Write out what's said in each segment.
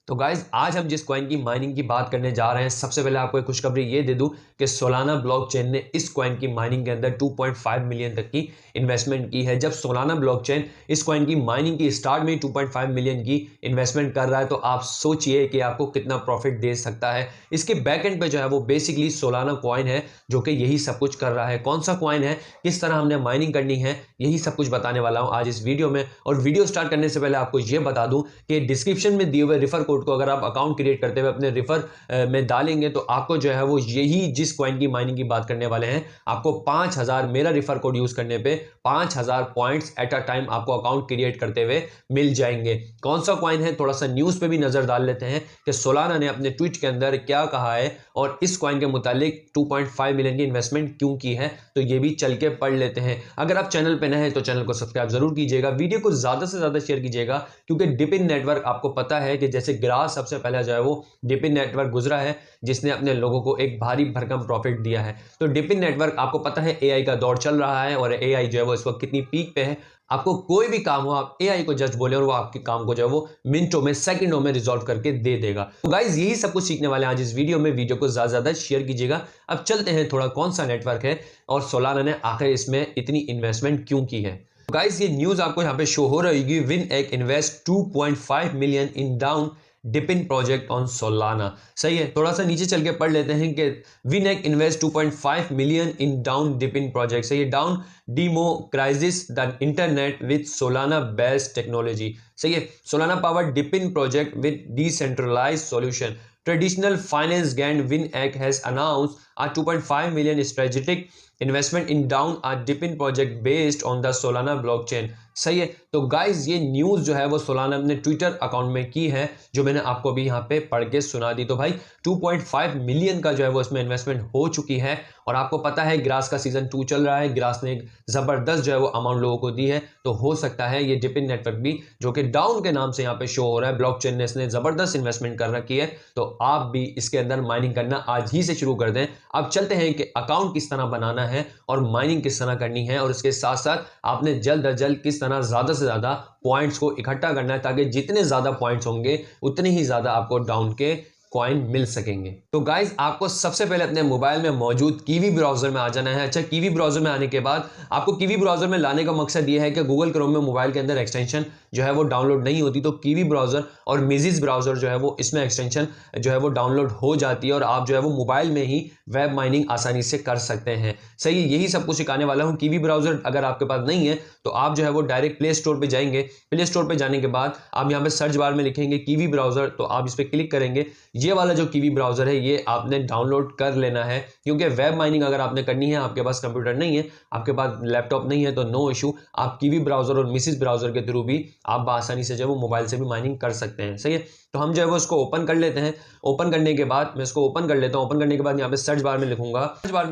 तो गाइज आज हम जिस कॉइन की माइनिंग की बात करने जा रहे हैं, सबसे पहले आपको एक खुशखबरी ये दे दूं कि सोलाना ब्लॉकचेन ने इस कॉइन की माइनिंग के अंदर 2.5 मिलियन तक की इन्वेस्टमेंट की है। जब सोलाना ब्लॉकचेन इस कॉइन की माइनिंग की स्टार्ट में 2.5 मिलियन की इन्वेस्टमेंट कर रहा है, तो आप सोचिए कि आपको कितना प्रॉफिट दे सकता है। इसके बैक एंड पे जो है वो बेसिकली सोलाना कॉइन है जो कि यही सब कुछ कर रहा है। कौन सा कॉइन है, किस तरह हमने माइनिंग करनी है, यही सब कुछ बताने वाला हूं आज इस वीडियो में। और वीडियो स्टार्ट करने से पहले आपको यह बता दूं कि डिस्क्रिप्शन में दिए हुए रिफर कोड को अगर आप अकाउंट क्रिएट करते हुए अपने रिफर में डालेंगे तो आपको जो है वो यही जिस कॉइन की माइनिंग की बात करने वाले हैं, आपको 5000 मेरा रिफर कोड यूज करने पे 5000 पॉइंट्स एट अ टाइम आपको अकाउंट क्रिएट करते हुए मिल जाएंगे। कौन सा कॉइन है, थोड़ा सा न्यूज पे भी नजर डाल लेते हैं कि सोलाना ने अपने ट्वीट के अंदर क्या कहा है और इस कॉइन के मुतालिक 2.5 मिलियन की इन्वेस्टमेंट क्यों की है, तो ये भी चल के पढ़ लेते हैं। अगर आप चैनल पे नए हैं तो चैनल को सब्सक्राइब जरूर कीजिएगा, वीडियो को ज्यादा से ज्यादा शेयर कीजिएगा, क्योंकि डिपिन नेटवर्क आपको पता है कि जैसे ग्रास सबसे पहले जो है वो डिपिन नेटवर्क गुजरा है जिसने अपने लोगों को एक भारी भरकम प्रॉफिट दिया है। तो डिपिन नेटवर्क आपको पता है एआई का दौर चल रहा है और एआई जो है वो इस वक्त कितनी पीक पे है। आपको कोई भी काम हो, आप एआई को जस्ट बोले और वो आपके काम को जो है वो मिनटों में, सेकंडों में रिजॉल्व करके दे देगा। तो गाइज यही सब कुछ सीखने वाले हैं आज इस वीडियो में, वीडियो को ज्यादा ज्यादा शेयर कीजिएगा। अब चलते हैं थोड़ा कौन सा नेटवर्क है और सोलाना ने आखिर इसमें इतनी इन्वेस्टमेंट क्यों की है। गाइस ये न्यूज आपको यहां पे शो हो रही होगी, VanEck invest 2.5 million in down DePIN project on Solana. सही है, थोड़ा सा नीचे चल के पढ़ लेते हैं कि VanEck invest 2.5 million in down DePIN project. सही है, down democratises the internet with Solana based technology. सही है, Solana power DePIN project with decentralised solution traditional finance and VanEck has announced a 2.5 million strategic investment in down a DePIN project based on the Solana blockchain। सही है, तो guys ये news जो है वो Solana ने ट्विटर अकाउंट में की है, जो मैंने आपको अभी यहाँ पे पढ़ के सुना दी। तो भाई 2.5 मिलियन का जो है वो इसमें इन्वेस्टमेंट हो चुकी है और आपको पता है ग्रास का सीजन 2 चल रहा है, ग्रास ने एक जबरदस्त जो है वो अमाउंट लोगों को दी है। तो हो सकता है ये डिपिन नेटवर्क भी, जो कि डाउन के नाम से यहाँ पे शो हो रहा है, ब्लॉकचेन ने इसने जबरदस्त इन्वेस्टमेंट कर रखी है, तो आप भी इसके अंदर माइनिंग करना आज ही से शुरू कर दें। अब चलते हैं कि अकाउंट किस तरह बनाना है और माइनिंग किस तरह करनी है, और इसके साथ साथ आपने जल्द अज जल्द किस तरह ज्यादा से ज्यादा पॉइंट्स को इकट्ठा करना है, ताकि जितने ज्यादा पॉइंट्स होंगे उतने ही ज्यादा आपको डाउन के कॉइन मिल सकेंगे। तो गाइज आपको सबसे पहले अपने मोबाइल में मौजूद कीवी ब्राउजर में आ जाना है। अच्छा, कीवी ब्राउजर में आने के बाद आपको कीवी ब्राउजर में लाने का मकसद यह है कि गूगल क्रोम में मोबाइल के अंदर एक्सटेंशन जो है वो डाउनलोड नहीं होती, तो कीवी ब्राउजर और मिजिज ब्राउजर जो है वो इसमें एक्सटेंशन जो है वो डाउनलोड हो जाती है और आप जो है वो मोबाइल में ही वेब माइनिंग आसानी से कर सकते हैं। सही, यही सब कुछ सिखाने वाला हूं। कीवी ब्राउजर अगर आपके पास नहीं है तो आप जो है वो डायरेक्ट प्ले स्टोर पे जाएंगे। प्ले स्टोर पे जाने के बाद आप यहाँ पे सर्च बार में लिखेंगे कीवी ब्राउजर, तो आप इस पर क्लिक करेंगे। ये वाला जो कीवी ब्राउजर है ये आपने डाउनलोड कर लेना है, क्योंकि वेब माइनिंग अगर आपने करनी है, आपके पास कंप्यूटर नहीं है, आपके पास लैपटॉप नहीं है, तो नो इशू, आप कीवी ब्राउजर और मिसिस ब्राउजर के थ्रू भी आप आसानी से जो है वो मोबाइल से भी माइनिंग कर सकते हैं। सही है, तो हम जो है वो इसको ओपन कर लेते हैं। ओपन करने के बाद मैं इसको ओपन कर लेता हूं। ओपन करने के बाद यहाँ पे सर्च बार में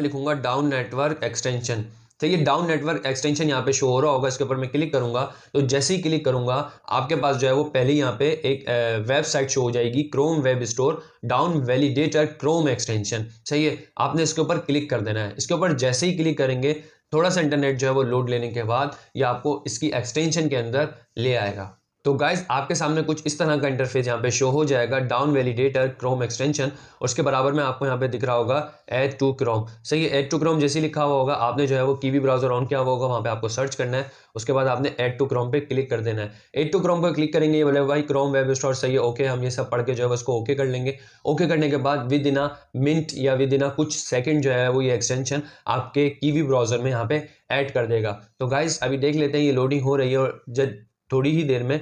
लिखूंगा डाउन नेटवर्क एक्सटेंशन। तो ये डाउन नेटवर्क एक्सटेंशन यहाँ पे शो हो रहा होगा, इसके ऊपर मैं क्लिक करूंगा। तो जैसे ही क्लिक करूंगा आपके पास जो है वो पहले यहाँ पे एक वेबसाइट शो हो जाएगी, Chrome web store down validator Chrome extension. सही है, आपने इसके ऊपर क्लिक कर देना है। इसके ऊपर जैसे ही क्लिक करेंगे, थोड़ा सा इंटरनेट जो है वो लोड लेने के बाद ये आपको इसकी एक्सटेंशन के अंदर ले आएगा। तो गाइज आपके सामने कुछ इस तरह का इंटरफेस यहाँ पे शो हो जाएगा, डाउन वैलिडेटर क्रोम एक्सटेंशन, और उसके बराबर में आपको यहाँ पे दिख रहा होगा ऐड टू क्रोम। सही है, ऐड टू क्रोम जैसे लिखा हुआ होगा, आपने जो है वो कीवी ब्राउजर ऑन किया हुआ होगा, वहाँ पे आपको सर्च करना है। उसके बाद आपने ऐड टू क्रोम पे क्लिक कर देना है। ऐड टू क्रोम पर क्लिक करेंगे, ये बोले भाई क्रोम वेब स्टोर। सही है, ओके, हम ये सब पढ़ के जो है उसको ओके कर लेंगे। ओके करने के बाद विद इन मिनट या विद इन कुछ सेकंड जो है वो ये एक्सटेंशन आपके कीवी ब्राउजर में यहाँ पे ऐड कर देगा। तो गाइज अभी देख लेते हैं, ये लोडिंग हो रही है और जब थोड़ी ही देर में,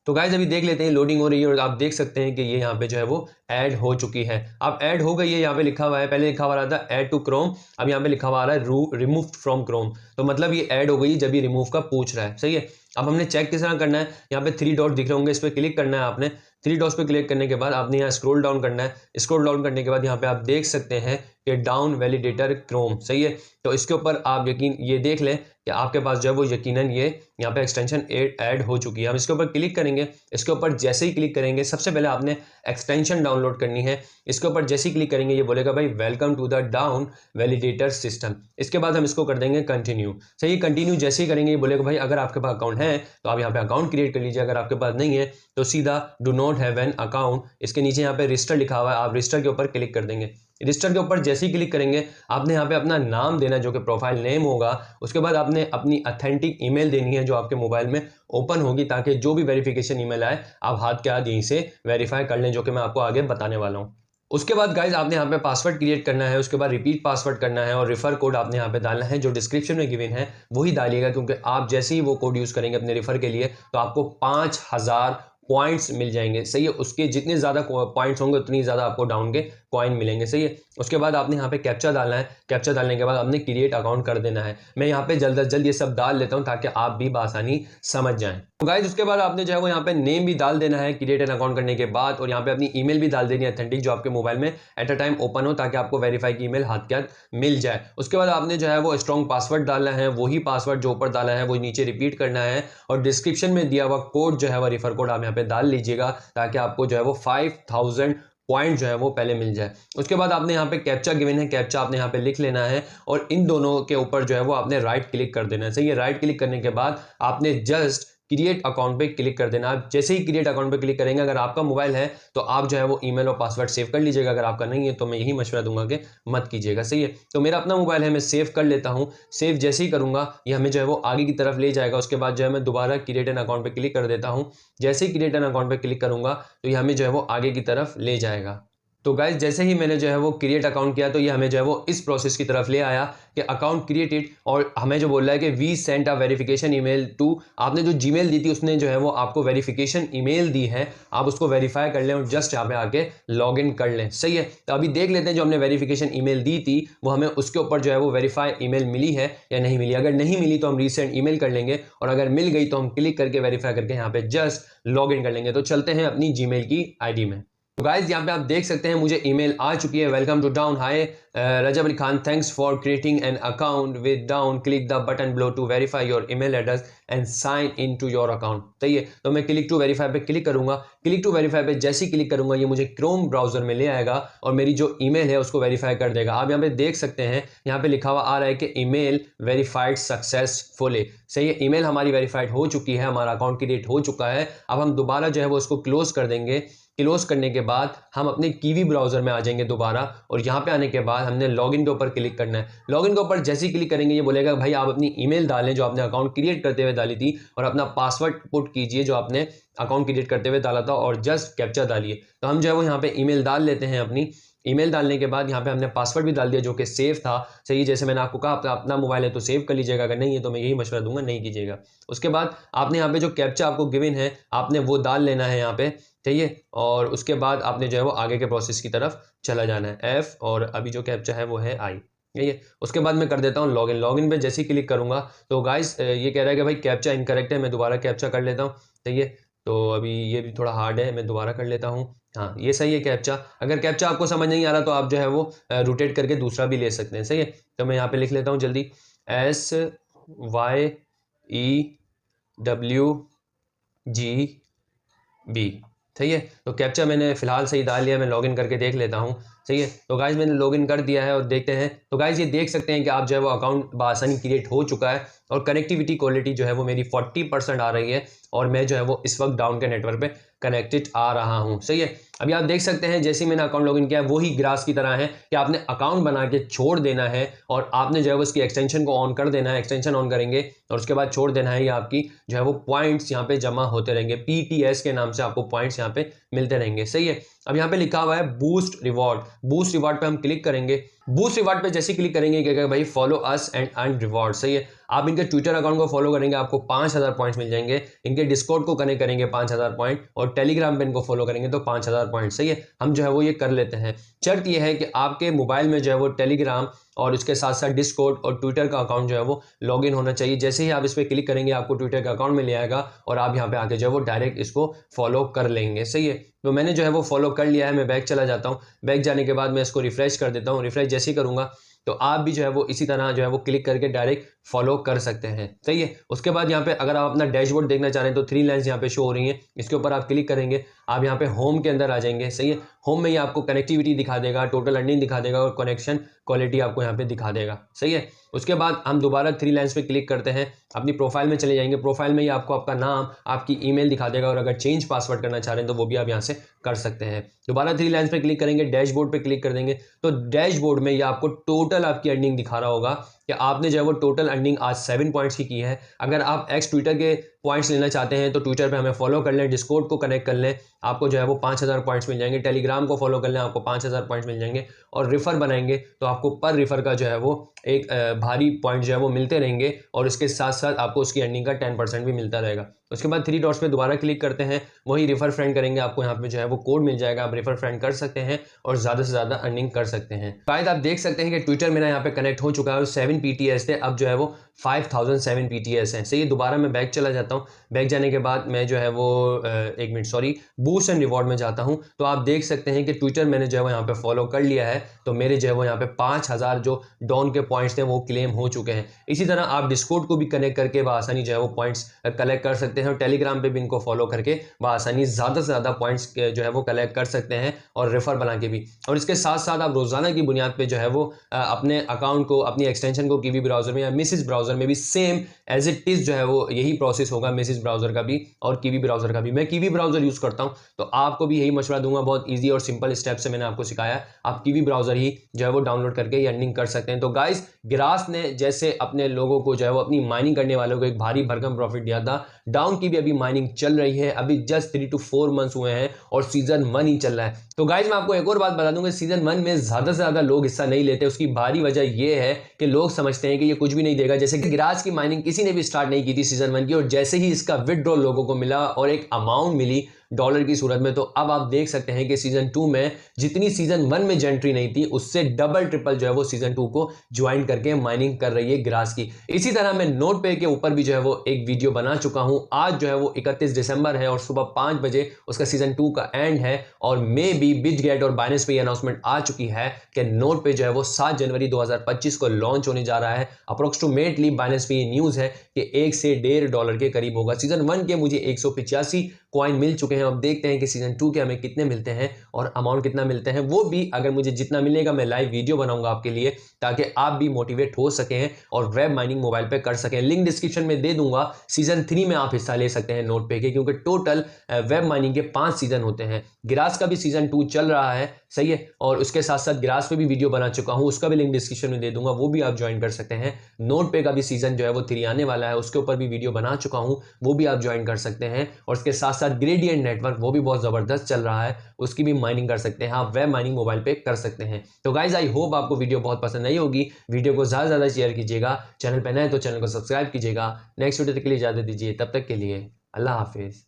तो गाइज अभी देख लेते हैं, लोडिंग हो रही है और आप देख सकते हैं कि ये यहाँ पे जो है वो ऐड हो चुकी है। अब ऐड हो गई है, यहाँ पे लिखा हुआ है, पहले लिखा हुआ था ऐड टू क्रोम, अब यहाँ पे लिखा हुआ आ रहा है रिमूव फ्रॉम क्रोम। तो मतलब ये ऐड हो गई जब ये रिमूव का पूछ रहा है। सही है, अब हमने चेक किस तरह करना है, यहाँ पे 3 डॉट दिख रहे होंगे, इस पर क्लिक करना है आपने। 3 डॉट्स पे क्लिक करने के बाद आपने यहाँ स्क्रॉल डाउन करना है। स्क्रॉल डाउन करने के बाद यहाँ पे आप देख सकते हैं कि डाउन वैलिडेटर क्रोम। सही है, तो इसके ऊपर आप ये देख लें कि आपके पास जो है वो यकीनन ये यहाँ पे एक्सटेंशन ऐड हो चुकी है। हम इसके ऊपर क्लिक करेंगे। इसके ऊपर जैसे ही क्लिक करेंगे, सबसे पहले आपने एक्सटेंशन डाउनलोड करनी है। इसके ऊपर जैसे ही क्लिक करेंगे ये बोलेगा भाई welcome to the Down validator system. इसके बाद हम इसको कर देंगे कंटिन्यू। सही, कंटिन्यू जैसे ही करेंगे ये बोलेगा भाई अगर आपके पास अकाउंट है तो आप यहाँ पे अकाउंट क्रिएट कर लीजिए, अगर आपके पास नहीं है तो सीधा do not have an account, इसके नीचे यहाँ पे रजिस्टर लिखा हुआ है, आप रजिस्टर के ऊपर क्लिक कर देंगे। रजिस्टर के ऊपर जैसे ही क्लिक करेंगे आपने यहाँ पे अपना नाम देना जो कि प्रोफाइल नेम होगा। उसके बाद आपने अपनी ऑथेंटिक ईमेल देनी है जो आपके मोबाइल में ओपन होगी, ताकि जो भी वेरिफिकेशन ईमेल आए आप हाथ के हाथ यहीं से वेरीफाई कर लें, जो कि मैं आपको आगे बताने वाला हूँ। उसके बाद गाइज आपने यहाँ पे पासवर्ड क्रिएट करना है, उसके बाद रिपीट पासवर्ड करना है और रेफर कोड आपने यहाँ पे डालना है जो डिस्क्रिप्शन में गिवन है वही डालिएगा, क्योंकि आप जैसे ही वो कोड यूज़ करेंगे अपने रेफर के लिए तो आपको 5000 पॉइंट्स मिल जाएंगे। सही है, उसके जितने ज़्यादा पॉइंट्स होंगे उतनी ज़्यादा आपको डाउन के कॉइन मिलेंगे। सही है, उसके बाद आपने यहाँ पे कैप्चा डालना है, कैप्चा डालने के बाद आपने क्रिएट अकाउंट कर देना है। मैं यहाँ पे जल्द अज जल्द ये सब डाल लेता हूँ ताकि आप भी आसानी समझ जाएं। तो गाइज उसके बाद आपने जो है वो यहाँ पे नेम भी डाल देना है क्रिएट एन अकाउंट करने के बाद, और यहाँ पे अपनी ईमेल भी डाल देनी है ऑथेंटिक जो आपके मोबाइल में एट अ टाइम ओपन हो, ताकि आपको वेरीफाई की ईमेल हाथ के हाथ मिल जाए। उसके बाद आपने जो है वो स्ट्रॉन्ग पासवर्ड डालना है, वही पासवर्ड जो ऊपर डाला है वो नीचे रिपीट करना है, और डिस्क्रिप्शन में दिया हुआ कोड जो है वो रेफर कोड आप यहाँ पे डाल लीजिएगा ताकि आपको जो है वो 5000 पॉइंट जो है वो पहले मिल जाए। उसके बाद आपने यहाँ पे कैप्चा गिवन है, कैप्चा आपने यहाँ पे लिख लेना है और इन दोनों के ऊपर जो है वो आपने राइट क्लिक कर देना है। सही है, राइट क्लिक करने के बाद आपने जस्ट क्रिएट अकाउंट पे क्लिक कर देना। आप जैसे ही क्रिएट अकाउंट पे क्लिक करेंगे, अगर आपका मोबाइल है तो आप जो है वो ईमेल और पासवर्ड सेव कर लीजिएगा, अगर आपका नहीं है तो मैं यही मशवरा दूंगा कि मत कीजिएगा। सही है, तो मेरा अपना मोबाइल है, मैं सेव कर लेता हूँ। सेव जैसे ही करूंगा ये हमें जो है वो आगे की तरफ ले जाएगा। उसके बाद जो है मैं दोबारा क्रिएट एन अकाउंट पे क्लिक कर देता हूँ। जैसे ही क्रिएट एन अकाउंट पे क्लिक करूंगा तो ये हमें जो है वो आगे की तरफ ले जाएगा। तो गाइज जैसे ही मैंने जो है वो क्रिएट अकाउंट किया तो ये हमें जो है वो इस प्रोसेस की तरफ ले आया कि अकाउंट क्रिएटेड, और हमें जो बोल रहा है कि we sent a verification email to, आपने जो जीमेल दी थी उसने जो है वो आपको वेरिफिकेशन ईमेल दी है, आप उसको वेरीफाई कर लें और जस्ट यहाँ पे आके लॉग इन कर लें। सही है, तो अभी देख लेते हैं जो हमने वेरिफिकेशन ईमेल दी थी वो हमें उसके ऊपर जो है वो वेरीफाई ईमेल मिली है या नहीं मिली। अगर नहीं मिली तो हम रीसेंट ईमेल कर लेंगे, और अगर मिल गई तो हम क्लिक करके वेरीफाई करके यहाँ पे जस्ट लॉग इन कर लेंगे। तो चलते हैं अपनी जीमेल की आईडी में। तो गाइज यहाँ पे आप देख सकते हैं मुझे ईमेल आ चुकी है, welcome to Down, hi Rajab Ali Khan, thanks for creating an account with Down, click the button below to verify your email address and sign in to your account. सही है, तो मैं क्लिक टू वेरीफाई पे क्लिक करूंगा। Click to verify पे जैसे ही click करूंगा ये मुझे क्रोम ब्राउजर में ले आएगा और मेरी जो ईमेल है उसको वेरीफाई कर देगा। आप यहाँ पे देख सकते हैं, यहाँ पे लिखा हुआ आ रहा है कि ईमेल वेरीफाइड सक्सेसफुली। सही है, ईमेल हमारी वेरीफाइड हो चुकी है, हमारा अकाउंट क्रिएट हो चुका है। अब हम दोबारा जो है वो उसको क्लोज कर देंगे। क्लोज करने के बाद हम अपने कीवी ब्राउजर में आ जाएंगे दोबारा, और यहाँ पे आने के बाद हमने लॉगिन के ऊपर क्लिक करना है। लॉगिन के ऊपर जैसे ही क्लिक करेंगे ये बोलेगा भाई आप अपनी ईमेल डालें जो आपने अकाउंट क्रिएट करते हुए डाली थी, और अपना पासवर्ड पुट कीजिए जो आपने अकाउंट क्रिएट करते हुए डाला था, और जस्ट कैप्चा डालिए। तो हम जो है वो यहाँ पे ईमेल डाल लेते हैं। अपनी ईमेल डालने के बाद यहाँ पे हमने पासवर्ड भी डाल दिया जो कि सेव था। सही, जैसे मैंने आपको कहा अपना मोबाइल है तो सेव कर लीजिएगा, अगर नहीं है तो मैं यही मशवरा दूंगा नहीं कीजिएगा। उसके बाद आपने यहाँ पे जो कैप्चा आपको गिवन है आपने वो डाल लेना है यहाँ पे, चाहिए, और उसके बाद आपने जो है वो आगे के प्रोसेस की तरफ चला जाना है एफ, और अभी जो कैप्चा है वो है आई। यही है, उसके बाद मैं कर देता हूँ लॉगिन। लॉगिन पे जैसे ही क्लिक करूंगा तो गाइस ये कह रहा है कि भाई कैप्चा इनकरेक्ट है, मैं दोबारा कैप्चा कर लेता हूँ। सही है, तो अभी ये भी थोड़ा हार्ड है, मैं दोबारा कर लेता हूँ। हाँ ये सही है कैप्चा। अगर कैप्चा आपको समझ नहीं आ रहा तो आप जो है वो रोटेट करके दूसरा भी ले सकते हैं। सही है, तो मैं यहाँ पे लिख लेता हूँ जल्दी SYEWGB। सही है, तो कैप्चा मैंने फिलहाल सही डाल लिया, मैं लॉगिन करके देख लेता हूँ। सही है, तो गाइज मैंने लॉगिन कर दिया है और देखते हैं। तो गाइज ये देख सकते हैं कि आप जो है वो अकाउंट बआसानी क्रिएट हो चुका है, और कनेक्टिविटी क्वालिटी जो है वो मेरी 40% आ रही है, और मैं जो है वो इस वक्त डाउन के नेटवर्क पे कनेक्टेड आ रहा हूँ। सही है, अभी आप देख सकते हैं जैसे ही मैंने अकाउंट लॉगिन किया है वही ग्रास की तरह है कि आपने अकाउंट बना के छोड़ देना है, और आपने जो है वो उसकी एक्सटेंशन को ऑन कर देना है। एक्सटेंशन ऑन करेंगे और उसके बाद छोड़ देना है, ये आपकी जो है वो पॉइंट्स यहाँ पे जमा होते रहेंगे। PTS के नाम से आपको पॉइंट्स यहाँ पे मिलते रहेंगे। सही है, अब यहाँ पे लिखा हुआ है बूस्ट रिवॉर्ड। बूस्ट रिवॉर्ड पे हम क्लिक करेंगे। बूस्ट रिवॉर्ड पे जैसे क्लिक करेंगे क्या भाई follow us and earn reward. सही है, आप इनके ट्विटर अकाउंट को फॉलो करेंगे आपको 5000 पॉइंट्स मिल जाएंगे। इनके डिस्कॉर्ड को कनेक्ट करेंगे 5000 पॉइंट, और टेलीग्राम पे इनको फॉलो करेंगे तो 5000 पॉइंट। सही है, हम जो है वो ये कर लेते हैं। शर्त ये है कि आपके मोबाइल में जो है वो टेलीग्राम और उसके साथ साथ डिस्कॉर्ड और ट्विटर का अकाउंट जो है वो लॉगिन होना चाहिए। जैसे ही आप इस पर क्लिक करेंगे आपको ट्विटर का अकाउंट मिल जाएगा, और आप यहाँ पे आके जो है वो डायरेक्ट इसको फॉलो कर लेंगे। सही है, तो मैंने जो है वो फॉलो कर लिया है। मैं बैक चला जाता हूँ, बैक जाने के बाद मैं इसको रिफ्रेश कर देता हूँ। रिफ्रेश जैसे ही करूँगा तो आप भी जो है वो इसी तरह जो है वो क्लिक करके डायरेक्ट फॉलो कर सकते हैं। सही है, उसके बाद यहाँ पे अगर आप अपना डैशबोर्ड देखना चाह रहे हैं तो 3 लाइन्स यहाँ पे शो हो रही हैं, इसके ऊपर आप क्लिक करेंगे। आप यहाँ पे होम के अंदर आ जाएंगे, सही है। होम में ही आपको कनेक्टिविटी दिखा देगा, टोटल अर्निंग दिखा देगा और कनेक्शन क्वालिटी आपको यहाँ पे दिखा देगा, सही है। उसके बाद हम दोबारा 3 लाइन्स पे क्लिक करते हैं, अपनी प्रोफाइल में चले जाएंगे। प्रोफाइल में ही आपको आपका नाम, आपकी ईमेल दिखा देगा और अगर चेंज पासवर्ड करना चाह रहे हैं तो वो भी आप यहाँ से कर सकते हैं। दोबारा 3 लाइन्स पे क्लिक करेंगे, डैशबोर्ड पे क्लिक कर देंगे तो डैशबोर्ड में ये आपको टोटल आपकी अर्निंग दिखा रहा होगा कि आपने जो है वो टोटल अर्निंग आज 7 पॉइंट्स की है। अगर आप एक्स ट्विटर के पॉइंट्स लेना चाहते हैं तो ट्विटर पे हमें फॉलो कर लें, डिस्कॉर्ड को कनेक्ट कर लें, आपको जो है वो 5000 पॉइंट्स मिल जाएंगे। टेलीग्राम को फॉलो कर लें, आपको 5000 पॉइंट्स मिल जाएंगे। और रिफ़र बनाएंगे तो आपको पर रिफ़र का जो है वो एक भारी पॉइंट जो है वो मिलते रहेंगे और इसके साथ साथ आपको उसकी अर्निंग का 10% भी मिलता रहेगा। उसके बाद 3 डॉट्स पे दोबारा क्लिक करते हैं, वही रिफ़र फ्रेंड करेंगे, आपको यहाँ पे जो है वो कोड मिल जाएगा, आप रिफ़र फ्रेंड कर सकते हैं और ज़्यादा से ज़्यादा अर्निंग कर सकते हैं। शायद आप देख सकते हैं कि ट्विटर मेरा यहाँ पे कनेक्ट हो चुका है और 7 PTS थे, अब जो है वो 5007 PTS हैं। सही, दोबारा मैं बैक चला जाता हूँ। बैक जाने के बाद मैं जो है वो एक minute sorry boost and reward में जाता हूँ तो आप देख सकते हैं कि ट्विटर मैंने जो है वो यहाँ पे फॉलो कर लिया है तो मेरे जो है वो यहाँ पे 5000 जो डॉन के पॉइंट्स थे वो क्लेम हो चुके हैं। इसी तरह आप डिस्कॉर्ड को भी कनेक्ट करके बआसानी जो है वो पॉइंट्स कलेक्ट कर सकते हैं और टेलीग्राम पे भी इनको फॉलो करके बआसानी ज़्यादा से ज़्यादा पॉइंट्स जो है वो कलेक्ट कर सकते हैं और रेफर बना के भी। और इसके साथ साथ आप रोज़ाना की बुनियाद पर जो है वो अपने अकाउंट को, अपनी एक्सटेंशन को कीवी ब्राउज़र में या मिसिस ब्राउज़र में भी सेम एज इट इज़ जो है वो यही प्रोसेस होगा, मिसिस ब्राउज़र का भी और कीवी ब्राउज़र का भी। मैं कीवी ब्राउज़र यूज़ करता हूँ तो आपको भी यही मशवरा दूंगा, बहुत ईजी और सिंपल स्टेप से मैंने आपको सिखाया। आप कीवी ब्राउज़र ही जो है वो डाउनलोड करके अर्निंग कर सकते हैं। तो गाइस, ग्रास ने जैसे अपने लोगों को जो है वो अपनी माइनिंग करने वालों को एक भारी भरकम प्रॉफिट दिया था, डाउन की भी अभी माइनिंग चल रही है, अभी जस्ट 3 to 4 मंथ्स हुए हैं और सीजन 1 ही चल रहा है। तो गाइस, मैं आपको एक और बात बता दूंगा, सीजन 1 में ज़्यादा से ज़्यादा लोग हिस्सा नहीं लेते। उसकी भारी वजह यह है कि लोग समझते हैं कि ये कुछ भी नहीं देगा। जैसे कि ग्रास की माइनिंग किसी ने भी स्टार्ट नहीं की थी सीजन 1 की और जैसे ही इसका विड्रॉल लोगों को मिला और एक अमाउंट मिली डॉलर की सूरत में, तो अब आप देख सकते हैं कि सीजन 2 में जितनी सीजन 1 में जेंट्री नहीं थी उससे डबल ट्रिपल जो है वो सीजन 2 को ज्वाइन करके माइनिंग कर रही है ग्रास की। इसी तरह मैं नोट पे के ऊपर भी जो है वो एक वीडियो बना चुका हूं। आज जो है वो 31 दिसंबर है और सुबह 5 बजे उसका सीजन 2 का एंड है और मे भी बिटगेट और बाइनेंस पे अनाउंसमेंट आ चुकी है कि नोट पे जो है वो 7 जनवरी 2025 को लॉन्च होने जा रहा है। अप्रोक्सीमेटली बाइनेंस पे ये न्यूज़ है कि $1 से $1.5 के करीब होगा। सीजन 1 के मुझे 185 कॉइन मिल चुके हैं। अब देखते हैं कि सीजन 2 के हमें कितने मिलते हैं और अमाउंट कितना मिलते हैं। वो भी अगर मुझे जितना मिलेगा मैं लाइव वीडियो बनाऊंगा आपके लिए, ताकि आप भी मोटिवेट हो सकें और वेब माइनिंग मोबाइल पे कर सकें। लिंक डिस्क्रिप्शन में दे दूंगा। सीजन 3 में आप हिस्सा ले सकते हैं नोट पे के, क्योंकि टोटल वेब माइनिंग के 5 सीजन होते हैं। ग्रास का भी सीजन 2 चल रहा है, सही है, और उसके साथ साथ ग्रास पे भी वीडियो बना चुका हूं, उसका भी लिंक डिस्क्रिप्शन में दे दूंगा, वो भी आप ज्वाइन कर सकते हैं। नोट पे का भी सीजन जो है वो 3 आने वाला है, उसके ऊपर भी वीडियो बना चुका हूं, वो भी आप ज्वाइन कर सकते हैं। और उसके साथ साथ ग्रेडियंट नेटवर्क वो भी बहुत ज़बरदस्त चल रहा है, उसकी भी माइनिंग कर सकते हैं आप, वेब माइनिंग मोबाइल पे कर सकते हैं। तो गाइज, आई होप आपको वीडियो बहुत पसंद आई होगी। वीडियो को ज़्यादा से ज़्यादा शेयर कीजिएगा, चैनल पर नए तो चैनल को सब्सक्राइब कीजिएगा। नेक्स्ट वीडियो तक के लिए इजाज़त दीजिए, तब तक के लिए अल्लाह हाफिज़।